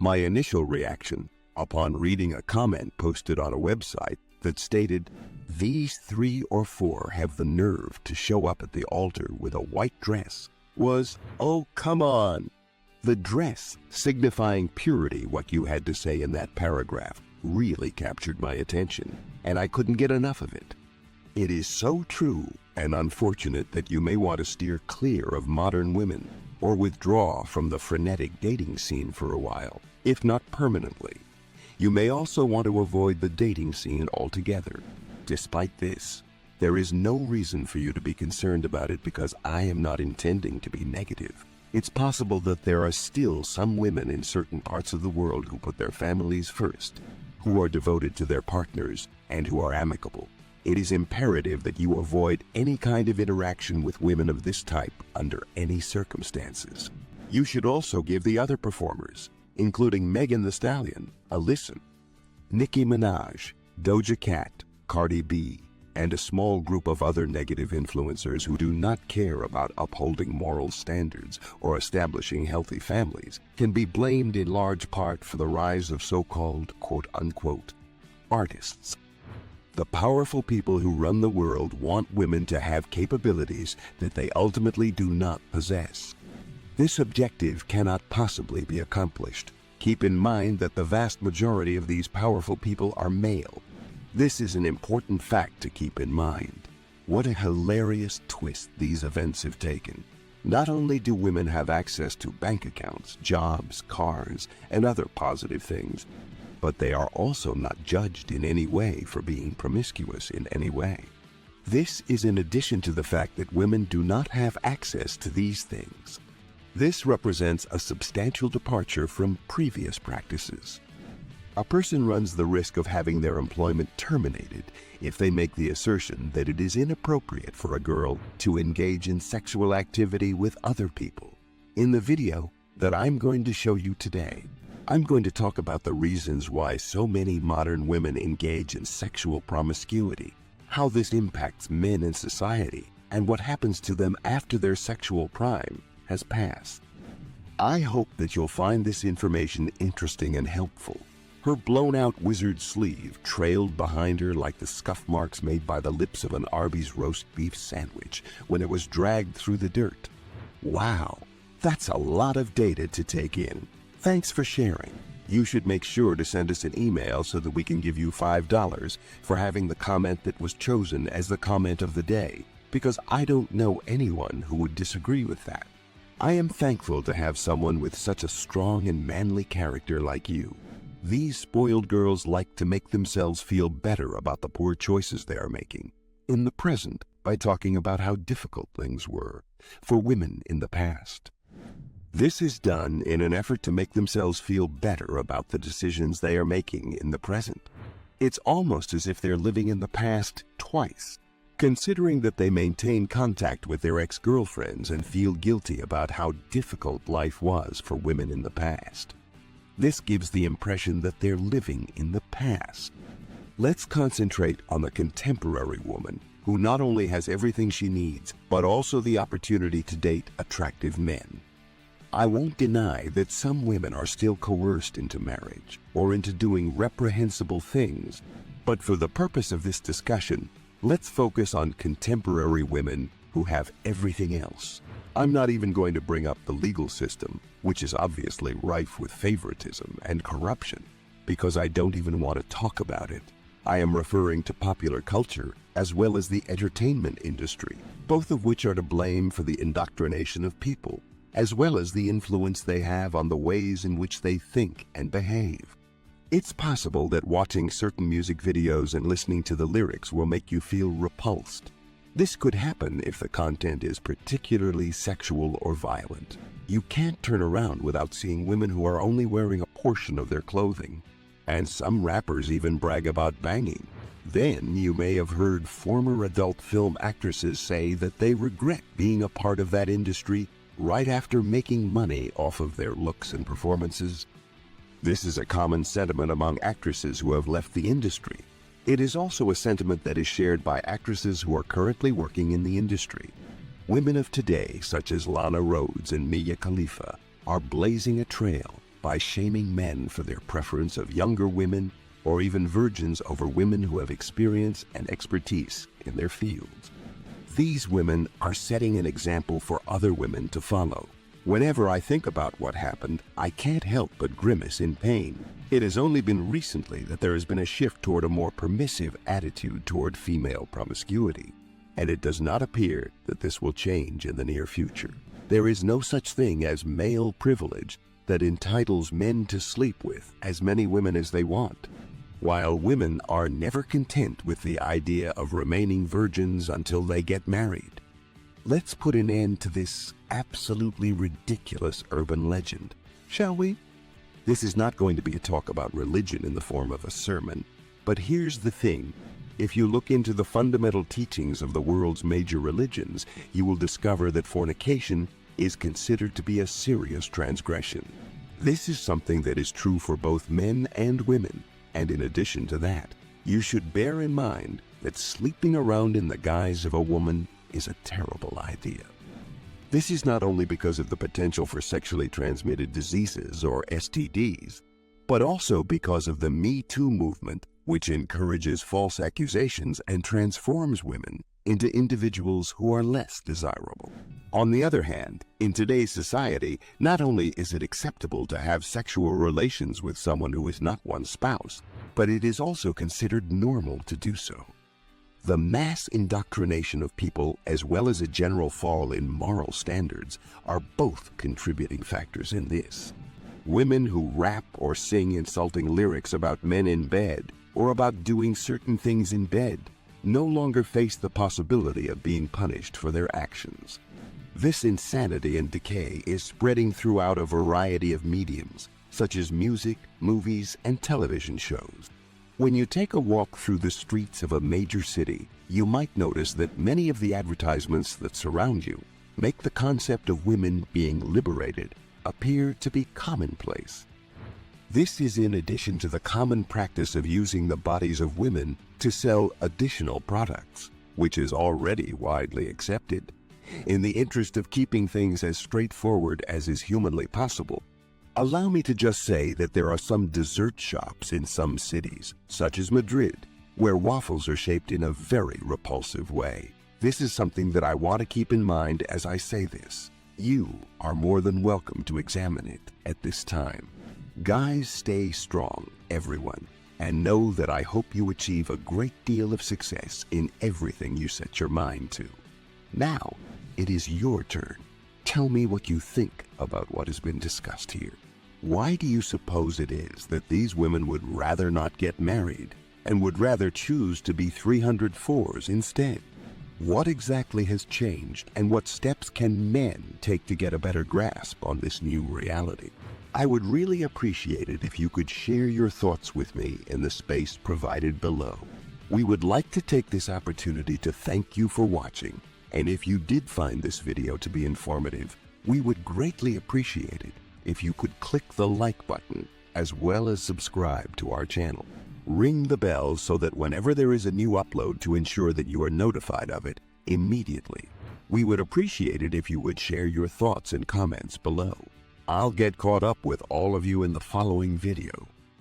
My initial reaction, upon reading a comment posted on a website that stated, "These 3 or 4 have the nerve to show up at the altar with a white dress," was, "Oh, come on." The dress, signifying purity, what you had to say in that paragraph, really captured my attention, and I couldn't get enough of it. It is so true and unfortunate that you may want to steer clear of modern women or withdraw from the frenetic dating scene for a while, if not permanently. You may also want to avoid the dating scene altogether. Despite this, there is no reason for you to be concerned about it because I am not intending to be negative. It's possible that there are still some women in certain parts of the world who put their families first, who are devoted to their partners, and who are amicable. It is imperative that you avoid any kind of interaction with women of this type under any circumstances. You should also give the other performers, including Megan Thee Stallion, a listen. Nicki Minaj, Doja Cat, Cardi B, and a small group of other negative influencers who do not care about upholding moral standards or establishing healthy families can be blamed in large part for the rise of so-called quote-unquote artists. The powerful people who run the world want women to have capabilities that they ultimately do not possess. This objective cannot possibly be accomplished. Keep in mind that the vast majority of these powerful people are male. This is an important fact to keep in mind. What a hilarious twist these events have taken. Not only do women have access to bank accounts, jobs, cars, and other positive things, but they are also not judged in any way for being promiscuous in any way. This is in addition to the fact that women do not have access to these things. This represents a substantial departure from previous practices. A person runs the risk of having their employment terminated if they make the assertion that it is inappropriate for a girl to engage in sexual activity with other people. In the video that I'm going to show you today, I'm going to talk about the reasons why so many modern women engage in sexual promiscuity, how this impacts men in society, and what happens to them after their sexual prime has passed. I hope that you'll find this information interesting and helpful. Her blown-out wizard sleeve trailed behind her like the scuff marks made by the lips of an Arby's roast beef sandwich when it was dragged through the dirt. Wow, that's a lot of data to take in. Thanks for sharing. You should make sure to send us an email so that we can give you $5 for having the comment that was chosen as the comment of the day, because I don't know anyone who would disagree with that. I am thankful to have someone with such a strong and manly character like you. These spoiled girls like to make themselves feel better about the poor choices they are making in the present by talking about how difficult things were for women in the past. This is done in an effort to make themselves feel better about the decisions they are making in the present. It's almost as if they're living in the past twice, considering that they maintain contact with their ex-girlfriends and feel guilty about how difficult life was for women in the past. This gives the impression that they're living in the past. Let's concentrate on the contemporary woman who not only has everything she needs, but also the opportunity to date attractive men. I won't deny that some women are still coerced into marriage or into doing reprehensible things, but for the purpose of this discussion, let's focus on contemporary women who have everything else. I'm not even going to bring up the legal system, which is obviously rife with favoritism and corruption, because I don't even want to talk about it. I am referring to popular culture as well as the entertainment industry, both of which are to blame for the indoctrination of people, as well as the influence they have on the ways in which they think and behave. It's possible that watching certain music videos and listening to the lyrics will make you feel repulsed. This could happen if the content is particularly sexual or violent. You can't turn around without seeing women who are only wearing a portion of their clothing. And some rappers even brag about banging. Then you may have heard former adult film actresses say that they regret being a part of that industry right after making money off of their looks and performances. This is a common sentiment among actresses who have left the industry. It is also a sentiment that is shared by actresses who are currently working in the industry. Women of today, such as Lana Rhoades and Mia Khalifa, are blazing a trail by shaming men for their preference of younger women or even virgins over women who have experience and expertise in their fields. These women are setting an example for other women to follow. Whenever I think about what happened, I can't help but grimace in pain. It has only been recently that there has been a shift toward a more permissive attitude toward female promiscuity, and it does not appear that this will change in the near future. There is no such thing as male privilege that entitles men to sleep with as many women as they want, while women are never content with the idea of remaining virgins until they get married. Let's put an end to this absolutely ridiculous urban legend, shall we? This is not going to be a talk about religion in the form of a sermon, but here's the thing. If you look into the fundamental teachings of the world's major religions, you will discover that fornication is considered to be a serious transgression. This is something that is true for both men and women, and in addition to that, you should bear in mind that sleeping around in the guise of a woman is a terrible idea. This is not only because of the potential for sexually transmitted diseases or STDs, but also because of the Me Too movement, which encourages false accusations and transforms women into individuals who are less desirable. On the other hand, in today's society, not only is it acceptable to have sexual relations with someone who is not one's spouse, but it is also considered normal to do so. The mass indoctrination of people, as well as a general fall in moral standards, are both contributing factors in this. Women who rap or sing insulting lyrics about men in bed or about doing certain things in bed no longer face the possibility of being punished for their actions. This insanity and decay is spreading throughout a variety of mediums, such as music, movies, and television shows. When you take a walk through the streets of a major city, you might notice that many of the advertisements that surround you make the concept of women being liberated appear to be commonplace. This is in addition to the common practice of using the bodies of women to sell additional products, which is already widely accepted. In the interest of keeping things as straightforward as is humanly possible, allow me to just say that there are some dessert shops in some cities, such as Madrid, where waffles are shaped in a very repulsive way. This is something that I want to keep in mind as I say this. You are more than welcome to examine it at this time. Guys, stay strong, everyone, and know that I hope you achieve a great deal of success in everything you set your mind to. Now, it is your turn. Tell me what you think about what has been discussed here. Why do you suppose it is that these women would rather not get married and would rather choose to be 304s instead? What exactly has changed, and what steps can men take to get a better grasp on this new reality? I would really appreciate it if you could share your thoughts with me in the space provided below. We would like to take this opportunity to thank you for watching, and if you did find this video to be informative, we would greatly appreciate it if you could click the like button as well as subscribe to our channel. Ring the bell so that whenever there is a new upload to ensure that you are notified of it immediately. We would appreciate it if you would share your thoughts and comments below. I'll get caught up with all of you in the following video.